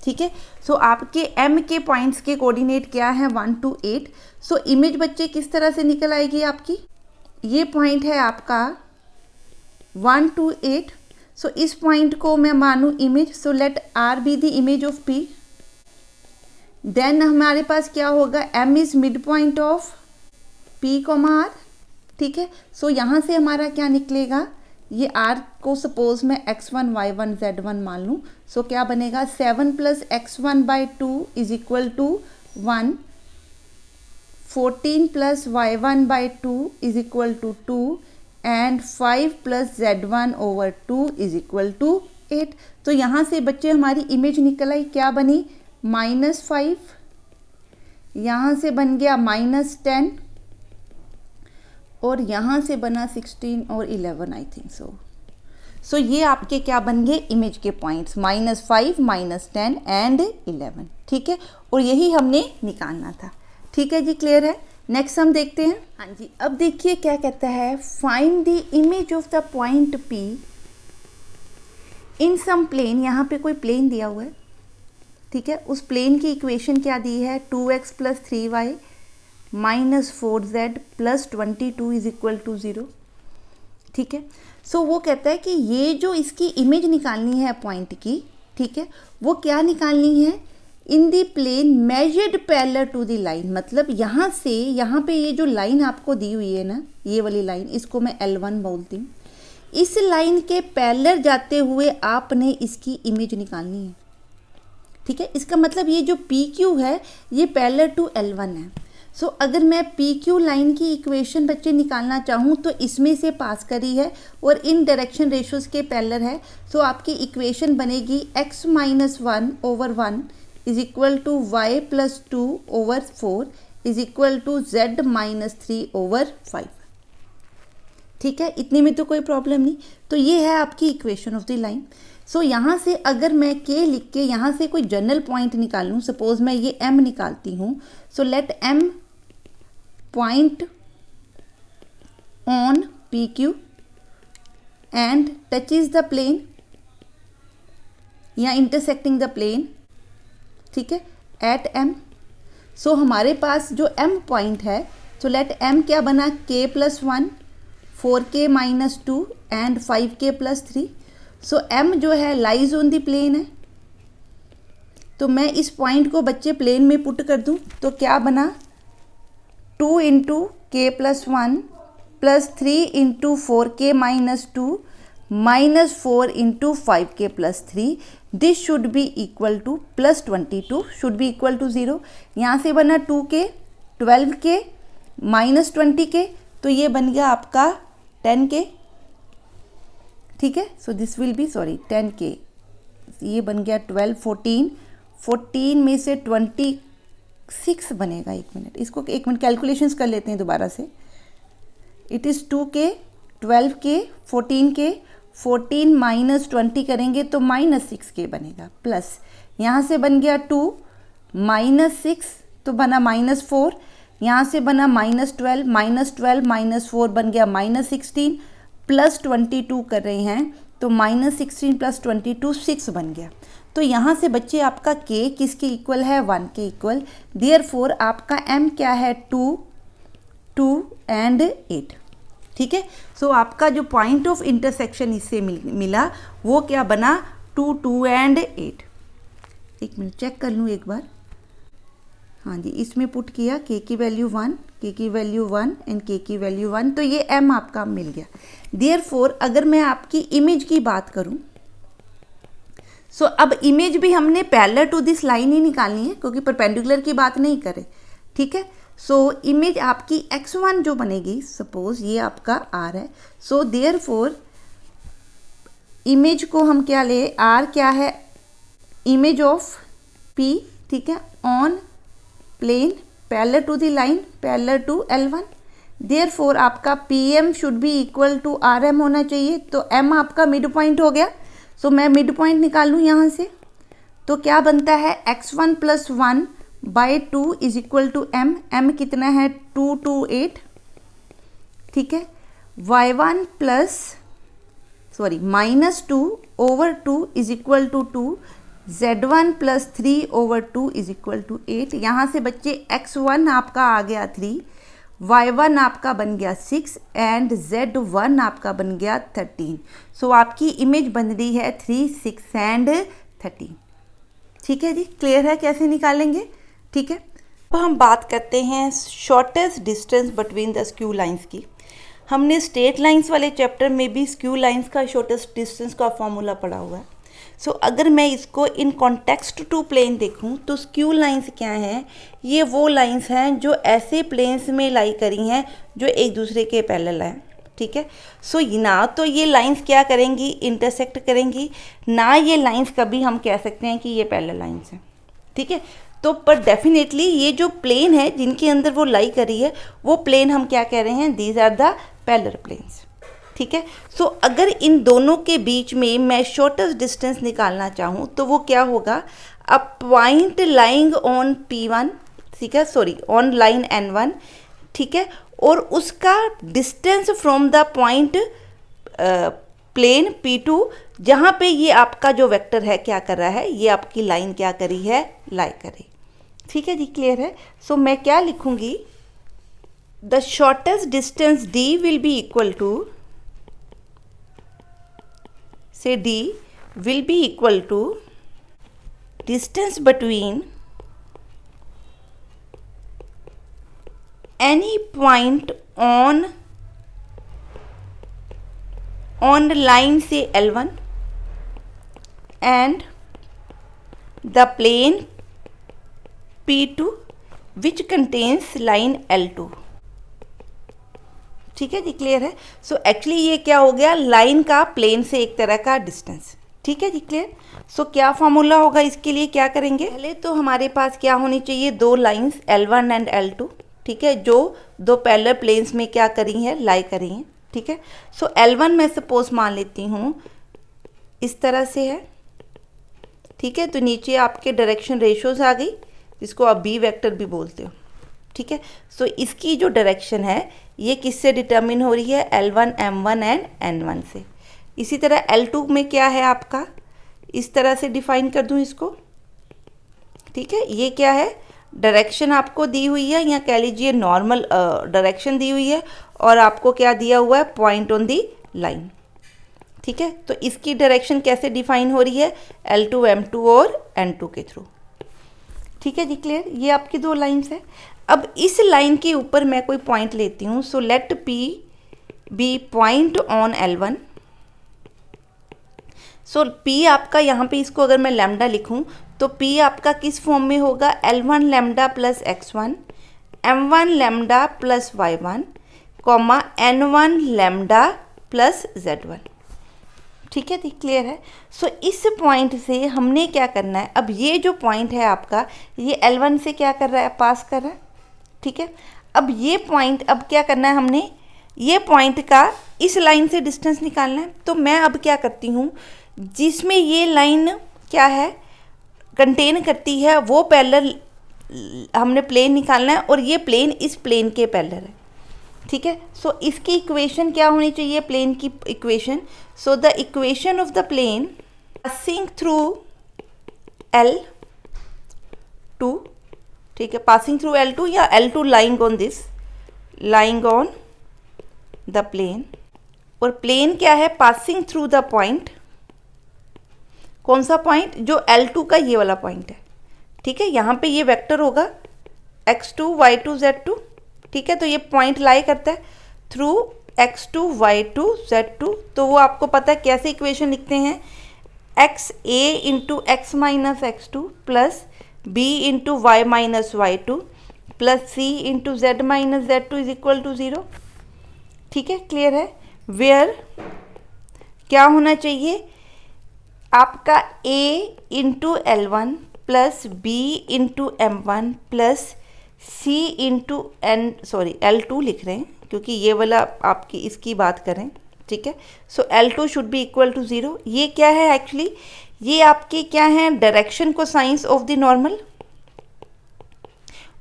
ठीक है। सो आपके m के पॉइंट्स के कोऑर्डिनेट क्या हैं, 1 to 8। सो इमेज बच्चे किस तरह से निकल आएगी आपकी, ये पॉइंट है आपका 1 to 8। सो इस पॉइंट को मैं मानूँ image, so let r be the image of p, then हमारे पास क्या होगा, m is mid point of p, r, ठीक है। सो यहाँ से हमारा क्या निकलेगा, ये r को सपोज मैं x1, y1, z1 मान लूँ, सो क्या बनेगा, 7 + x1/2 is equal to 1, 14 + y1/2 is equal to 2 and 5 + z1/2 is equal to 8। तो यहाँ से बच्चे हमारी इमेज निकल आई, क्या बनी, -5, यहाँ से बन गया -10 और यहाँ से बना 16 और 11 आई थिंक सो ये आपके क्या बन गए, इमेज के पॉइंट्स, -5, -10 एंड 11, ठीक है। और यही हमने निकालना था, ठीक है जी, क्लियर है। नेक्स्ट हम देखते हैं, हाँ जी। अब देखिए क्या कहता है, find the image of the point P in some plane, यहाँ पे कोई प्लेन दिया हुआ है, ठीक है। उस प्लेन की इक्वेशन क्या दी है, 2x + 3y -4z + 22 is equal to 0, ठीक है। सो वो कहता है कि ये जो इसकी इमेज निकालनी है पॉइंट की, ठीक है, वो क्या निकालनी है, in the plane measured parallel to the line, मतलब यहाँ से यहाँ पे ये जो लाइन आपको दी हुई है ना, ये वाली लाइन, इसको मैं L1 बोलती हूँ, इस लाइन के पैरेलल जाते हुए आपने इसकी इमेज निकालनी है, ठीक है। इसका मतलब ये जो PQ है ये पैरेलल टू L1 है। सो अगर मैं PQ लाइन की इक्वेशन बच्चे निकालना चाहूँ तो इसमें से पास करी है और इन डायरेक्शन रेशियोज के पैरेलल है। सो आपकी इक्वेशन बनेगी x-1/1 is equal to y + 2/4 is equal to z - 3/5, ठीक है। इतने में तो कोई प्रॉब्लम नहीं। तो ये है आपकी इक्वेशन ऑफ द लाइन। सो यहाँ से अगर मैं k लिख के यहाँ से कोई जनरल पॉइंट निकालूँ, सपोज मैं ये m निकालती हूँ, so late m point on PQ and touches the plane या intersecting the plane, ठीक है, at m। सो हमारे पास जो m पॉइंट है, तो लेट m क्या बना, k + 1, 4k - 2 and 5k + 3। So m जो है लाइज ऑन द प्लेन है, तो मैं इस पॉइंट को बच्चे प्लेन में पुट कर दूं तो क्या बना, 2 × k + 1 + 3 × 4k - 2 -4 × 5k + 3 this should be equal to plus 22 should be equal to 0। यहाँ से बना 2k 12k माइनस 20k, तो ये बन गया आपका 10k। ठीक है, so this will be 10k, ये बन गया 12 14 में से 26 बनेगा। एक मिनट, इसको एक मिनट कैलकुलेशंस कर लेते हैं दोबारा से। It is 2k 12k 14k, 14 minus 20 करेंगे तो माइनस 6k बनेगा, प्लस यहाँ से बन गया 2 माइनस 6 तो बना माइनस 4, यहाँ से बना माइनस 12 माइनस 4 बन गया माइनस 16, प्लस 22 कर रहे हैं तो माइनस 16 प्लस 22 6 बन गया। तो यहाँ से बच्चे आपका k किसके इक्वल है, 1 के इक्वल। देयरफॉर आपका m क्या है, 2 एंड 8। ठीक है, सो आपका जो पॉइंट ऑफ इंटरसेक्शन इससे मिला वो क्या बना, 2 एंड 8। एक मिनट चेक कर लूँ एक बार। हाँ जी, इसमें पुट किया k की वैल्यू 1, k की वैल्यू 1 एंड k की वैल्यू 1, तो ये m आपका मिल गया। देयरफॉर अगर मैं आपकी इमेज की बात करूं, सो अब इमेज भी हमने पैरेलल टू दिस लाइन ही निकालनी है क्योंकि परपेंडिकुलर की बात नहीं करें। ठीक है, सो इमेज आपकी x1 जो बनेगी, सपोज ये आपका r है, सो देयरफॉर इमेज को हम क्या ले, r क्या है, इमेज ऑफ p। ठीक है, on plane parallel to the line parallel to L1। Therefore आपका PM should be equal to RM होना चाहिए, तो M आपका मिड पॉइंट हो गया। सो मैं मिड पॉइंट निकालूँ यहाँ से, तो क्या बनता है, x1 plus 1 by 2 is equal to M। M कितना है, 2 to 8। ठीक है, y1 plus minus 2 over 2 is equal to 2, z1 plus 3 over 2 is equal to 8। यहाँ से बच्चे x1 आपका आ गया 3, y1 आपका बन गया 6 एंड z1 आपका बन गया 13। सो आपकी इमेज बन रही है 3, 6 एंड 13। ठीक है जी, क्लियर है कैसे निकालेंगे। ठीक है, अब हम बात करते हैं shortest distance between the skew lines की। हमने स्ट्रेट लाइंस वाले चैप्टर में भी स्क्यू लाइंस का शॉर्टेस्ट डिस्टेंस का फॉर्मूला पढ़ा हुआ है। सो अगर मैं इसको इन कॉन्टेक्स्ट टू प्लेन देखूं तो स्क्यू लाइंस क्या हैं, ये वो लाइंस हैं जो ऐसे प्लेन्स में लाई करी हैं जो एक दूसरे के पैरेलल हैं। ठीक है, सो ना तो ये लाइंस क्या करेंगी, इंटरसेक्ट करेंगी, ना ये लाइंस कभी हम कह सकते हैं कि ये पैरेलल लाइंस हैं। ठीक है, तो पर डेफिनेटली ये जो प्लेन है जिनके अंदर वो लाई करी है वो प्लेन हम क्या कह रहे हैं, these are the parallel planes. ठीक है, सो अगर इन दोनों के बीच में मैं शॉर्टेस्ट डिस्टेंस निकालना चाहूँ तो वो क्या होगा, a point lying on P1, ठीक है, ऑन लाइन N1। ठीक है, और उसका distance from the point plane P2 जहाँ पे ये आपका जो वेक्टर है क्या कर रहा है, ये आपकी लाइन क्या करी है, लाई करी। ठीक है जी, क्लियर है। सो मैं क्या लिखूँगी, the shortest distance D will be equal to, say D will be equal to distance between any point on line say L1 and the plane P2 which contains line L2। ठीक है जी, clear है। So actually ये क्या हो गया, line का plane से एक तरह का डिस्टेंस। ठीक है जी, क्लियर। सो क्या फॉर्मूला होगा इसके लिए, क्या करेंगे, पहले तो हमारे पास क्या होनी चाहिए, दो लाइंस L1 एंड L2। ठीक है, जो दो पैरेलल प्लेन्स में क्या करी हैं, लाई करी हैं। ठीक है, सो L1 मैं सपोज मान लेती हूँ इस तरह से है। ठीक है, तो नीचे आपके डायरेक्शन रेशोज आ गई जिसको आप बी वेक्टर भी बोलते हो। ठीक है, सो इसकी जो डायरेक्शन है ये किससे डिटर्मिन हो रही है, L1 M1 एंड N1 से। इसी तरह L2 में क्या है आपका, इस तरह से डिफाइन कर दूं इसको। ठीक है, ये क्या है, डायरेक्शन आपको दी हुई है, या कह लीजिए नॉर्मल डायरेक्शन दी हुई है और आपको क्या दिया हुआ है, पॉइंट ऑन दी लाइन। ठीक है, तो इसकी डायरेक्शन कैसे डिफाइन हो रही है, L2 M2 और N2 के थ्रू। ठीक है जी, क्लियर। ये आपकी दो लाइंस है। अब इस लाइन के ऊपर मैं कोई पॉइंट लेती हूँ, so let P be point on L1। So P आपका यहाँ पे इसको अगर मैं लैम्डा लिखूँ तो P आपका किस फॉर्म में होगा, L1 lambda plus x1, M1 lambda plus y1, comma N1 lambda plus z1। ठीक है, क्लियर है। सो इस पॉइंट से हमने क्या करना है, अब ये जो पॉइंट है आपका ये L1 से क्या कर रहा है, पास कर रहा है। ठीक है, अब ये पॉइंट, अब क्या करना है हमने, ये पॉइंट का इस लाइन से डिस्टेंस निकालना है। तो मैं अब क्या करती हूँ, जिसमें ये लाइन क्या है कंटेन करती है वो पैरेलल हमने प्लेन निकालना है, और ये प्लेन इस प्लेन के पैरेलल है। ठीक है, सो इसकी इक्वेशन क्या होनी चाहिए, प्लेन की equation. So the equation of the plane passing through L2, ठीक है, पासिंग थ्रू L2 या L2 lying on this, lying on the plane, और प्लेन क्या है, पासिंग थ्रू द पॉइंट, कौन सा पॉइंट, जो L2 का ये वाला पॉइंट है। ठीक है, यहाँ पे ये वेक्टर होगा x2 y2 z2। ठीक है, तो ये पॉइंट लाई करता है थ्रू x2 y2 z2। तो वो आपको पता है कैसे इक्वेशन लिखते हैं, xa into x minus x2 plus b into y minus y2 plus c into z minus z2 is equal to 0। ठीक है, क्लियर है। वेयर क्या होना चाहिए आपका a into L1 plus b into M1 plus c into L2 लिख रहे हैं क्योंकि ये वाला आपकी इसकी बात करें। ठीक है, so L2 should be equal to 0। ये क्या है एक्चुअली, ये आपके क्या है, direction cosines of the normal,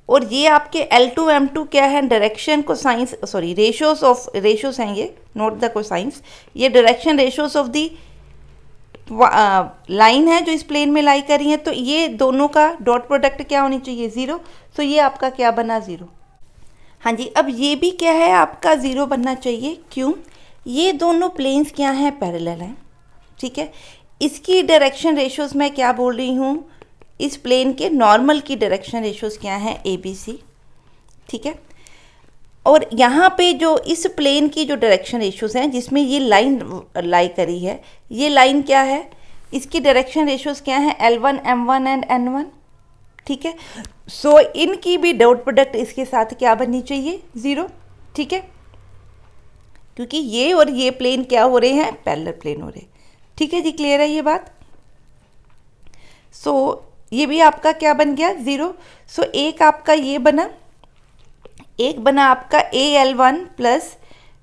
और ये आपके L2 M2 क्या है, डायरेक्शन कोसाइंस, रेशियोस हैं ये, नोट द कोसाइंस, ये direction ratios of the line है जो इस प्लेन में लाई कर रही है। तो ये दोनों का डॉट प्रोडक्ट क्या होनी चाहिए, 0। तो ये आपका क्या बना, 0। हाँ जी, अब ये भी क्या है आपका 0 बनना चाहिए, क्यों, ये दोनों प्लेन्स क्या हैं, पैरेलल हैं। ठीक है, इसकी डायरेक्शन रेशियोज मैं क्या बोल रही हूँ, इस प्लेन के नॉर्मल की डायरेक्शन रेशियोज क्या हैं, ABC। ठीक है, और यहाँ पे जो इस प्लेन की जो डायरेक्शन रेशियोज हैं जिसमें ये लाइन लाई करी है, ये लाइन क्या है, इसकी डायरेक्शन रेशियोज क्या है, L1 M1 एंड N1। ठीक है, सो इनकी भी डॉट प्रोडक्ट इसके साथ क्या बननी चाहिए, 0। ठीक है, क्योंकि ये और ये प्लेन क्या हो रहे हैं, पैरेलल प्लेन हो रहे हैं। ठीक है जी, क्लियर है ये बात। सो ये भी आपका क्या बन गया, 0। सो एक आपका ये बना, एक बना आपका AL1 plus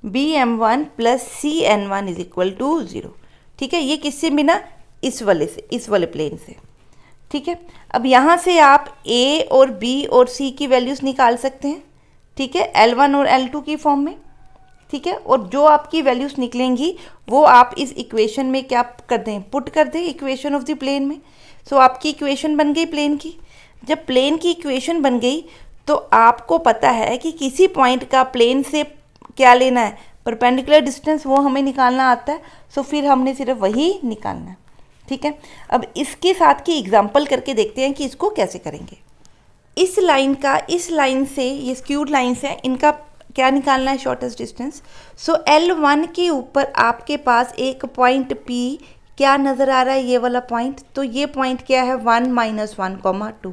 BM1 plus CN1 is equal to 0। ठीक है, ये किससे बिना, इस वाले से, इस वाले प्लेन से। ठीक है, अब यहाँ से आप A और B और C की वैल्यूज़ निकाल सकते हैं। ठीक है, L1 और L2 की फॉर्म में। ठीक है, और जो आपकी वैल्यूज़ निकलेंगी वो आप इस इक्वेशन में क्या कर दें, पुट कर दें इक्वेशन ऑफ द प्लेन में। सो आपकी इक्वेशन बन गई प्लेन की। जब प्लेन की इक्वेशन बन गई तो आपको पता है कि किसी पॉइंट का प्लेन से क्या लेना है, परपेंडिकुलर डिस्टेंस, वो हमें निकालना आता है। सो फिर हमने सिर्फ वही निकालना है। ठीक है, अब इसके साथ की एग्जांपल करके देखते हैं कि इसको कैसे करेंगे। इस लाइन का, इस लाइन से, ये स्क्यूड लाइन्स हैं, इनका क्या निकालना है, शॉर्टेस्ट डिस्टेंस। सो L1 के ऊपर आपके पास एक पॉइंट P क्या नज़र आ रहा है, ये वाला पॉइंट। तो ये पॉइंट क्या है, 1 - 1, 2,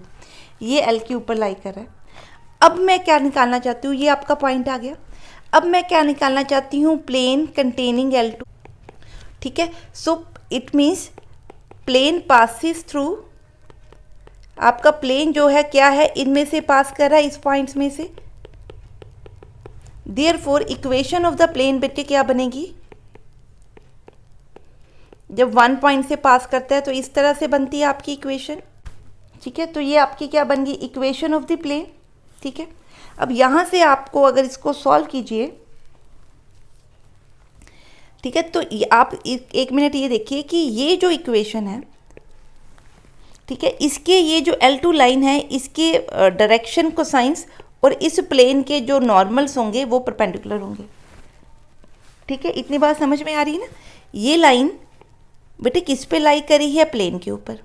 ये L के ऊपर लाई कर रहा है। अब मैं क्या निकालना चाहती हूँ, ये आपका पॉइंट आ गया। अब मैं क्या निकालना चाहती हूँ, प्लेन कंटेनिंग L2। ठीक है, so it means plane passes through, आपका प्लेन जो है क्या है, इनमें से पास कर रहा है, इस पॉइंट्स में से। Therefore equation of the plane बेटे क्या बनेगी, जब 1 पॉइंट से पास करता है तो इस तरह से बनती है आपकी इक्वेशन। ठीक है, तो ये आपकी क्या बन गई, इक्वेशन ऑफ द प्लेन। ठीक है, अब यहाँ से आपको अगर इसको सॉल्व कीजिए, ठीक है, तो आप एक मिनट ये देखिए कि ये जो इक्वेशन है, ठीक है, इसके ये जो L2 लाइन है, इसके डायरेक्शन कोसाइंस और इस प्लेन के जो नॉर्मल्स होंगे वो परपेंडिकुलर होंगे। ठीक है, इतनी बात समझ में आ रही है ना। ये लाइन बेटे किस पे लाई करी है, प्लेन के ऊपर।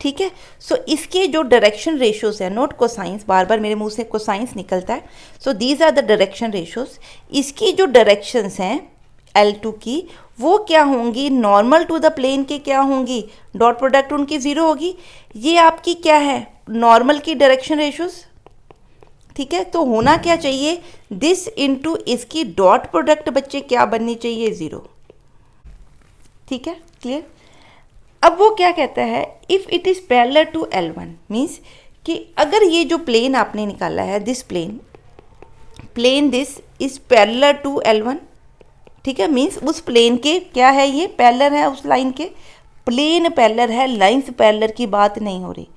ठीक है, सो इसके जो डायरेक्शन रेशियोज है, नोट कोसाइंस, बार बार मेरे मुंह से कोसाइंस निकलता है। So these are the direction ratios. इसकी जो डायरेक्शंस हैं L2 की, वो क्या होंगी, नॉर्मल टू द प्लेन के क्या होंगी, डॉट प्रोडक्ट उनकी 0 होगी। ये आपकी क्या है, नॉर्मल की डायरेक्शन रेशियोज, ठीक है। तो होना क्या चाहिए, दिस इनटू इसकी डॉट प्रोडक्ट बच्चे क्या बननी चाहिए, 0, ठीक है, क्लियर। अब वो क्या कहता है, if it is parallel to L1 means कि अगर ये जो प्लेन आपने निकाला है, this plane this is parallel to L1, ठीक है, मीन्स उस प्लेन के क्या है, ये पैरेलल है उस लाइन के, प्लेन पैरेलल है, लाइंस पैरेलल की बात नहीं हो रही,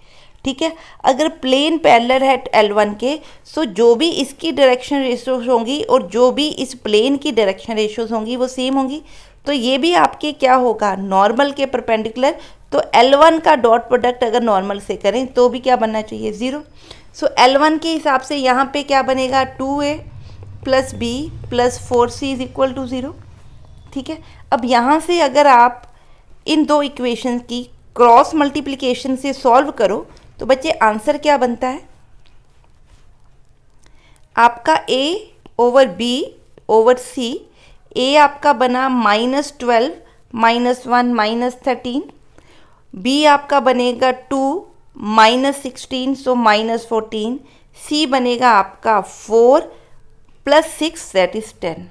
ठीक है। अगर प्लेन पैरेलल है L1 के, सो जो भी इसकी डायरेक्शन रेशियोज होंगी और जो भी इस प्लेन की डायरेक्शन रेशियोज होंगी वो सेम होंगी। तो ये भी आपके क्या होगा, नॉर्मल के परपेंडिकुलर। तो L1 का डॉट प्रोडक्ट अगर नॉर्मल से करें तो भी क्या बनना चाहिए, 0। सो L1 के हिसाब से यहाँ पे क्या बनेगा, 2a plus b plus 4c is equal to 0, ठीक है। अब यहाँ से अगर आप इन दो इक्वेशन की क्रॉस मल्टीप्लिकेशन से सॉल्व करो तो बच्चे आंसर क्या बनता है, आपका a over b over c, a आपका बना -12 -1 -13, b आपका बनेगा 2 -16 सो -14, c बनेगा आपका 4 प्लस 6 दैट इज 10,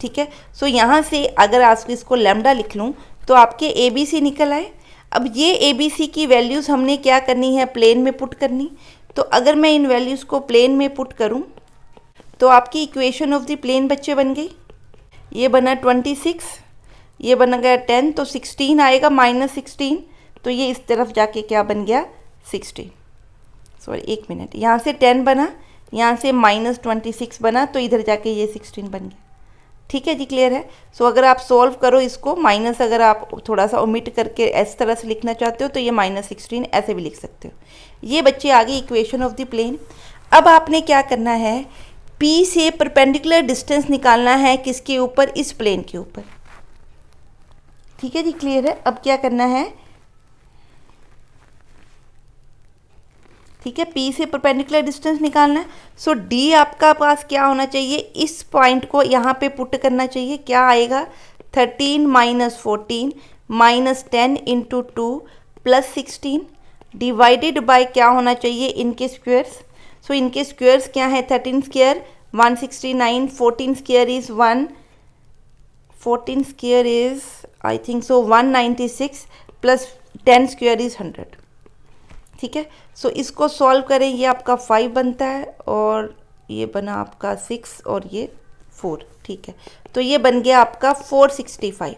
ठीक है। सो यहाँ से अगर आप इसको लैम्डा लिख लूँ तो आपके ए बी सी निकल आए। अब ये ए बी सी की वैल्यूज़ हमने क्या करनी है, प्लेन में पुट करनी। तो अगर मैं इन वैल्यूज़ को प्लेन में पुट करूँ तो आपकी इक्वेशन ऑफ द प्लेन बच्चे बन गई, ये बना 26, ये बन गया 10, तो 16 आएगा -16, तो ये इस तरफ जाके क्या बन गया, 16, सॉरी एक मिनट, यहाँ से 10 बना, यहाँ से -26 बना, तो इधर जाके ये 16 बन गया, ठीक है जी, क्लियर है। सो अगर आप सॉल्व करो इसको, माइनस अगर आप थोड़ा सा ओमिट करके इस तरह से लिखना चाहते हो तो ये -16 ऐसे भी लिख सकते हो। ये बच्चे आ गई इक्वेशन ऑफ द प्लेन। अब आपने क्या करना है, P से परपेंडिकुलर डिस्टेंस निकालना है, किसके ऊपर, इस प्लेन के ऊपर, ठीक है जी, क्लियर है। अब क्या करना है, ठीक है, P से परपेंडिकुलर डिस्टेंस निकालना है। सो D आपका पास क्या होना चाहिए, इस पॉइंट को यहाँ पे पुट करना चाहिए, क्या आएगा, 13 - 14 -10 इंटू 2 प्लस 16 डिवाइडेड बाय क्या होना चाहिए, इनके स्क्वेयर्स। सो इनके स्क्वेयर्स क्या है, 13 square 169, 14 square is 14 square is I think so 196 plus 10 square is 100, ठीक है। सो इसको सॉल्व करें, ये आपका 5 बनता है और ये बना आपका 6 और ये 4, ठीक है। तो ये बन गया आपका 465,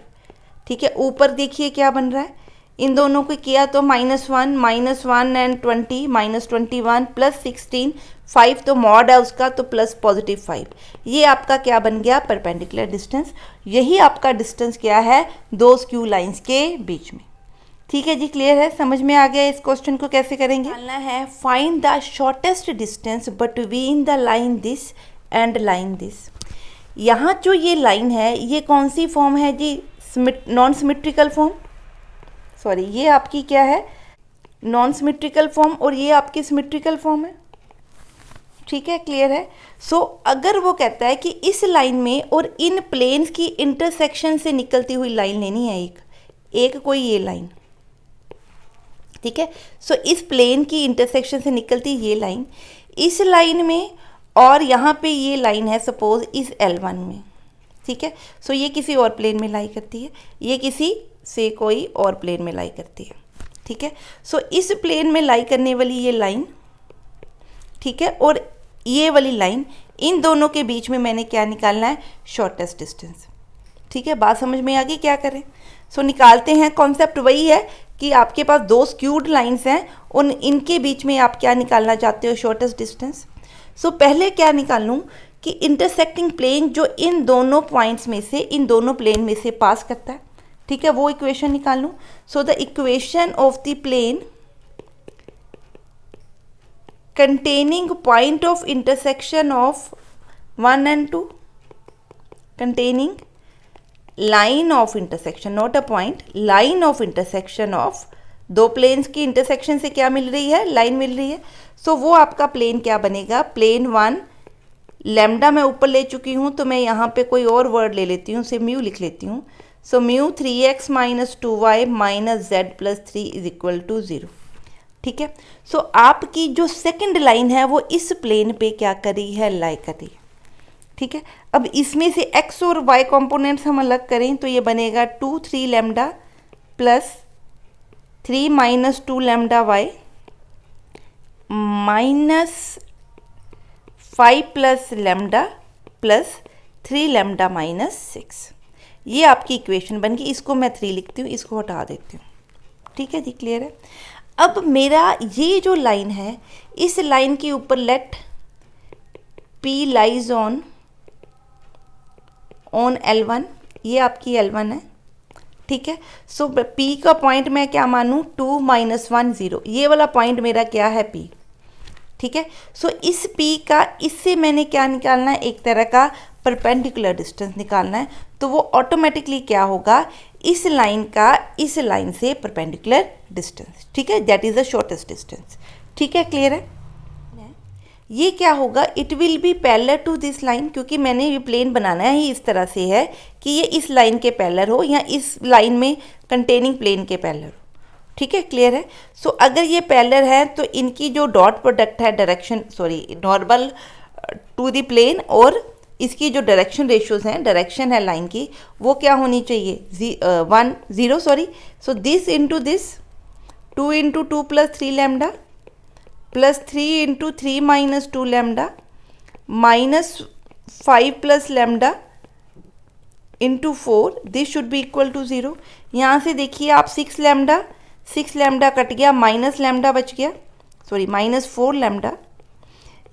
ठीक है। ऊपर देखिए क्या बन रहा है, इन दोनों को किया तो -1 -1 एंड 20 -21 प्लस 16 5, तो मॉड है उसका तो प्लस +5, ये आपका क्या बन गया, परपेंडिकुलर डिस्टेंस। यही आपका डिस्टेंस क्या है, दो स्क्यू लाइंस के बीच में, ठीक है जी, क्लियर है, समझ में आ गया। इस क्वेश्चन को कैसे करेंगे, निकालना है, find the shortest distance between the line this and line this. यहाँ जो ये लाइन है ये कौन सी फॉर्म है जी, नॉन सिमेट्रिकल फॉर्म, सॉरी ये आपकी क्या है, नॉन सिमेट्रिकल फॉर्म, और ये आपकी सिमेट्रिकल फॉर्म है, ठीक है, क्लियर है। सो अगर वो कहता है कि इस लाइन में और इन प्लेन्स की इंटरसेक्शन से निकलती हुई लाइन लेनी है, एक कोई ये लाइन, ठीक है। सो इस प्लेन की इंटरसेक्शन से निकलती ये लाइन, इस लाइन में और यहाँ पे ये लाइन है सपोज इस L1 में, ठीक है। सो ये किसी और प्लेन में लाई करती है, ये किसी से कोई और प्लेन में लाई करती है, ठीक है। सो इस प्लेन में लाई करने वाली ये लाइन, ठीक है, और ये वाली लाइन, इन दोनों के बीच में मैंने क्या निकालना है, शॉर्टेस्ट डिस्टेंस, ठीक है। बात समझ में आ गई, क्या करें। सो निकालते हैं, कॉन्सेप्ट वही है कि आपके पास दो स्क्यूड लाइंस हैं, उन इनके बीच में आप क्या निकालना चाहते हो, शॉर्टेस्ट डिस्टेंस। सो पहले क्या निकाल लूँ कि इंटरसेक्टिंग प्लेन जो इन दोनों पॉइंट्स में से, इन दोनों प्लेन में से पास करता है, ठीक है, वो इक्वेशन निकाल लूँ। So the equation of the plane containing point of intersection of 1 and 2, containing line of intersection, not a point, line of intersection of दो प्लेन्स की इंटरसेक्शन से क्या मिल रही है, लाइन मिल रही है। सो वो आपका प्लेन क्या बनेगा, प्लेन 1, लैम्डा मैं ऊपर ले चुकी हूँ तो मैं यहाँ पे कोई और वर्ड ले लेती हूँ, उसे म्यू लिख लेती हूँ। सो mu 3x minus 2y minus z plus 3 is equal to 0। ठीक है, सो आपकी जो सेकंड लाइन है वो इस प्लेन पे क्या कर रही है, लाई कर रही है। ठीक है, अब इसमें से x और y कंपोनेंट्स हम अलग करें तो ये बनेगा 2 3 lambda plus 3 minus 2 lambda y minus 5 plus lambda plus 3 lambda minus 6। ये आपकी इक्वेशन बन गई। इसको मैं 3 लिखती हूँ, इसको हटा देती हूँ। ठीक है जी, क्लियर है। अब मेरा ये जो लाइन है, इस लाइन के ऊपर late P lies on L1, ये आपकी L1 है। ठीक है, सो P का पॉइंट मैं क्या मानूँ, 2 माइनस 1 0, ये वाला पॉइंट मेरा क्या है, P। ठीक है, सो इस P का, इससे मैंने क्या निकालना है, एक तरह का परपेंडिकुलर डिस्टेंस निकालना है। तो वो ऑटोमेटिकली क्या होगा, इस लाइन का इस लाइन से परपेंडिकुलर डिस्टेंस। ठीक है, that is the shortest distance. ठीक है, क्लियर है। ये क्या होगा, it will be parallel to this line, क्योंकि मैंने ये प्लेन बनाना ही इस तरह से है कि ये इस लाइन के पैरेलल हो या इस लाइन में कंटेनिंग प्लेन के पैरेलल हो। ठीक है, क्लियर है। सो अगर ये पैरेलल है तो इनकी जो डॉट प्रोडक्ट है, direction normal to the plane, और इसकी जो डायरेक्शन रेशियोज हैं, डायरेक्शन है लाइन की, वो क्या होनी चाहिए, 1 0 sorry. So this into this, 2 into 2 plus 3 lambda plus 3 into 3 minus 2 lambda minus 5 plus lambda into 4, this should be equal to 0। यहाँ से देखिए आप 6 लैम्डा कट गया, माइनस लैम्डा बच गया, सॉरी माइनस 4 लैम्डा।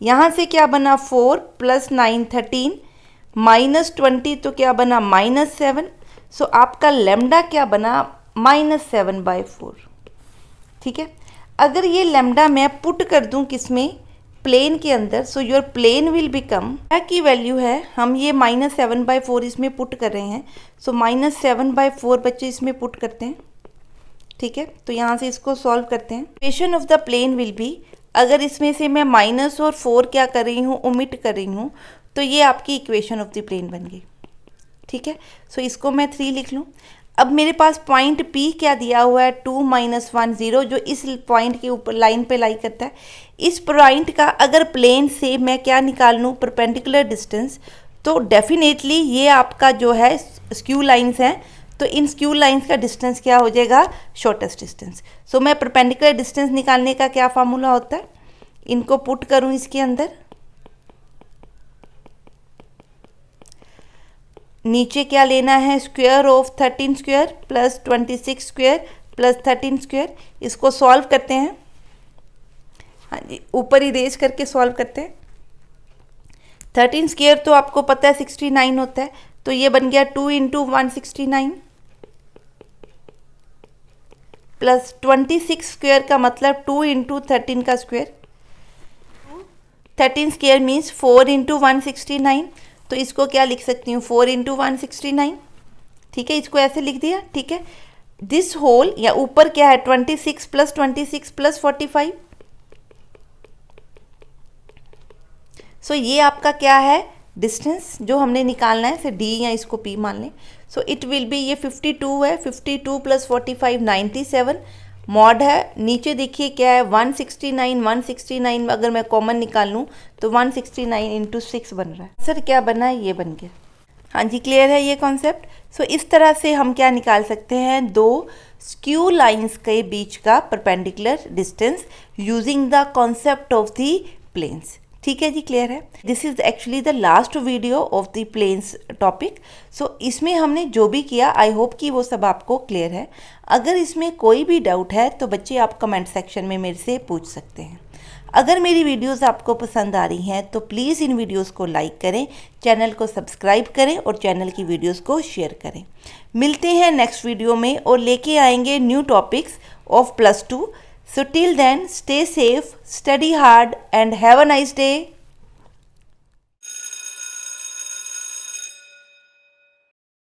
यहाँ से क्या बना, 4 प्लस 9 13 माइनस 20, तो क्या बना, माइनस 7। सो आपका लैम्डा क्या बना, माइनस 7/4। ठीक है, अगर ये लैम्डा मैं पुट कर दूं किसमें, प्लेन के अंदर, so your plane will become, क्या की वैल्यू है, हम ये माइनस 7/4 इसमें पुट कर रहे हैं। सो माइनस 7/4 बच्चे इसमें पुट करते हैं। ठीक है, तो यहाँ से इसको सॉल्व करते हैं। Equation of the plane will be, अगर इसमें से मैं माइनस और 4 क्या कर रही हूँ, ओमिट कर रही हूँ, तो ये आपकी इक्वेशन ऑफ द प्लेन बन गई। ठीक है, सो इसको मैं 3 लिख लूँ। अब मेरे पास पॉइंट P क्या दिया हुआ है, 2 माइनस 1 0, जो इस पॉइंट के ऊपर लाइन पे लाई करता है। इस पॉइंट का अगर प्लेन से मैं क्या निकाल लूँ, परपेंडिकुलर डिस्टेंस, तो डेफिनेटली ये आपका जो है स्क्यू लाइंस हैं, तो इन स्क्यू लाइंस का डिस्टेंस क्या हो जाएगा, शॉर्टेस्ट डिस्टेंस। सो मैं परपेंडिकुलर डिस्टेंस निकालने का क्या फार्मूला होता है, इनको पुट करूँ इसके अंदर, नीचे क्या लेना है, square of 13 square plus 26 square plus 13 square. इसको सॉल्व करते हैं, हाँ जी, ऊपर इरेज करके सॉल्व करते हैं। 13 स्क्वायर तो आपको पता है 69 होता है, तो ये बन गया 2 इंटू 169 प्लस 26 स्क्वायर का मतलब 2 इंटू 13 का स्क्वायर। 13 स्क्वायर मीन्स 4 इंटू 169, तो इसको क्या लिख सकती हूँ, 4 इंटू 169। ठीक है, इसको ऐसे लिख दिया। ठीक है, दिस होल, या ऊपर क्या है, 26 प्लस 26 प्लस 45। सो ये आपका क्या है, डिस्टेंस जो हमने निकालना है, से D या इसको P मान लें। सो इट विल बी, ये 52 है, 52 प्लस 45 97 मॉड है। नीचे देखिए क्या है, 169 169 अगर मैं कॉमन निकाल लूँ तो 169 इंटू 6 बन रहा है। सर क्या बना है, ये बन गया। हाँ जी, क्लियर है ये कॉन्सेप्ट। सो इस तरह से हम क्या निकाल सकते हैं, दो स्क्यू लाइंस के बीच का perpendicular distance using the concept of the planes. ठीक है जी, क्लियर है। This is actually the last video of the planes topic. So इसमें हमने जो भी किया, आई होप कि वो सब आपको क्लियर है। अगर इसमें कोई भी डाउट है तो बच्चे आप कमेंट सेक्शन में मेरे से पूछ सकते हैं। अगर मेरी वीडियोस आपको पसंद आ रही हैं तो प्लीज़ इन वीडियोस को लाइक करें, चैनल को सब्सक्राइब करें और चैनल की वीडियोस को शेयर करें। मिलते हैं नेक्स्ट वीडियो में और लेके आएंगे new topics of +2। So till then, stay safe, study hard and have a nice day.